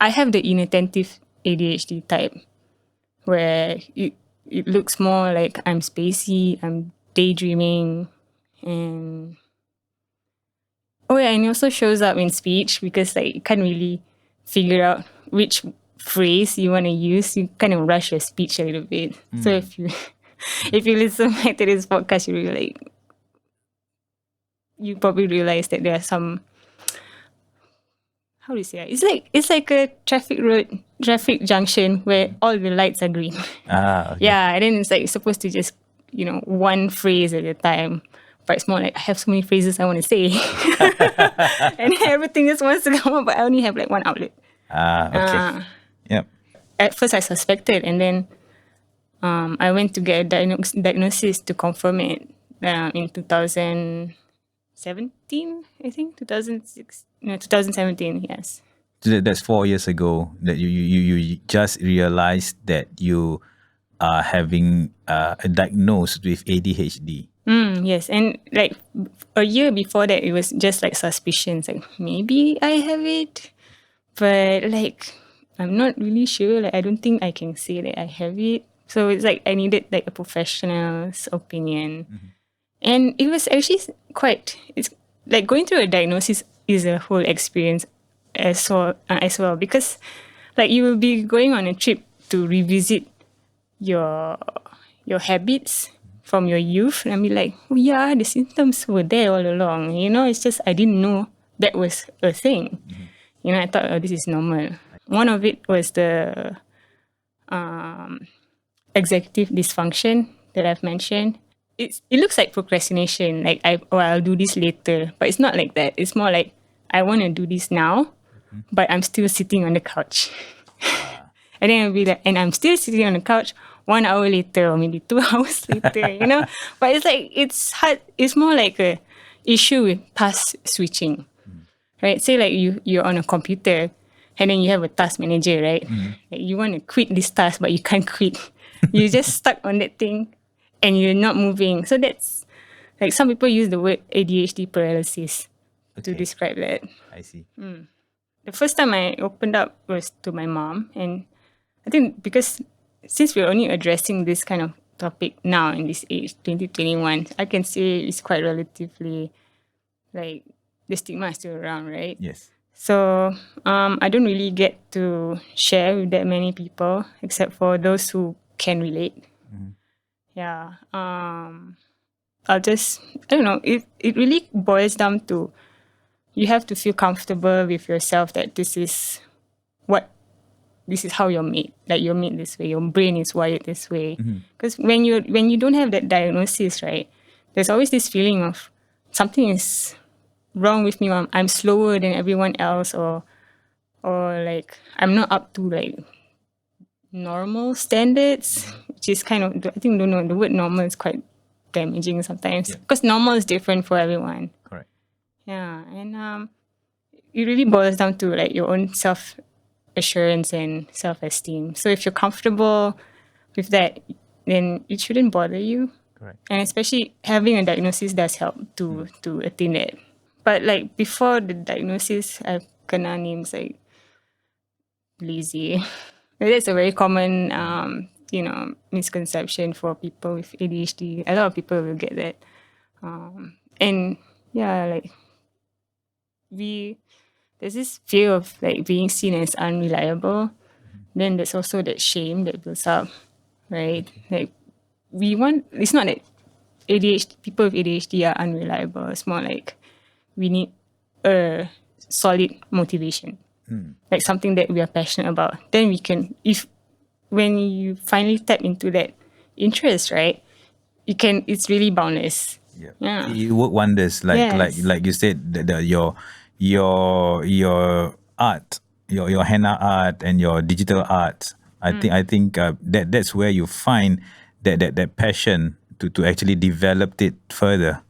I have the inattentive ADHD type where it looks more like I'm spacey, I'm daydreaming, and and it also shows up in speech because like you can't really figure out which phrase you want to use. You kind of rush your speech a little bit. So if you listen back to this podcast, you probably realize that there are some, how do you say it? It's like a traffic junction where all the lights are green. Okay. Yeah, and then it's like supposed to just one phrase at a time. But it's more like I have so many phrases I want to say. And everything just wants to come out, but I only have like one outlet. Okay. Yep. At first I suspected, and then I went to get a diagnosis to confirm it in 2017, I think. 2017, yes. So that's 4 years ago that you just realized that you are having diagnosed with ADHD. Yes, and like a year before that, it was just like suspicions, like maybe I have it, but like I'm not really sure. Like I don't think I can say that I have it. So it's like I needed like a professional's opinion, and it was actually it's like going through a diagnosis is a whole experience as well because like you will be going on a trip to revisit your habits from your youth, and I'll be like, oh yeah, the symptoms were there all along. It's just I didn't know that was a thing. I thought, oh, this is normal. One of it was the executive dysfunction that I've mentioned. It looks like procrastination, like I'll do this later, but it's not like that. It's more like I want to do this now, but I'm still sitting on the couch. And then I'll be like, and I'm still sitting on the couch 1 hour later or maybe 2 hours later, But it's like, it's hard. It's more like a issue with task switching, right? Say like you're on a computer and then you have a task manager, right? Like you want to quit this task, but you can't quit. You're just stuck on that thing and you're not moving. So that's like some people use the word ADHD paralysis to describe that. I see. The first time I opened up was to my mom, and I think because since we're only addressing this kind of topic now in this age, 2021, I can say it's quite relatively, like, the stigma is still around, right? Yes. So I don't really get to share with that many people, except for those who can relate. Yeah. I don't know, it really boils down to you have to feel comfortable with yourself that this is how you're made. Like you're made this way. Your brain is wired this way. Because when you don't have that diagnosis, right, there's always this feeling of something is wrong with me. I'm slower than everyone else, or like I'm not up to like normal standards, which is kind of, I think, don't know, the word normal is quite damaging sometimes because normal is different for everyone. Correct. Yeah, and it really boils down to like your own self-assurance and self-esteem. So if you're comfortable with that, then it shouldn't bother you. Correct. And especially having a diagnosis does help to attain that. But like before the diagnosis, I've kena names like lazy. That's a very common misconception for people with ADHD. A lot of people will get that. And yeah, like there's this fear of like being seen as unreliable. Then there's also that shame that builds up, right? Like it's not that people with ADHD are unreliable. It's more like we need a solid motivation, like something that we are passionate about. Then we can, when you finally tap into that interest, right? It's really boundless. Yeah. It work wonders. Like you said, your art, your henna art and your digital art. I think that's where you find that passion to actually develop it further.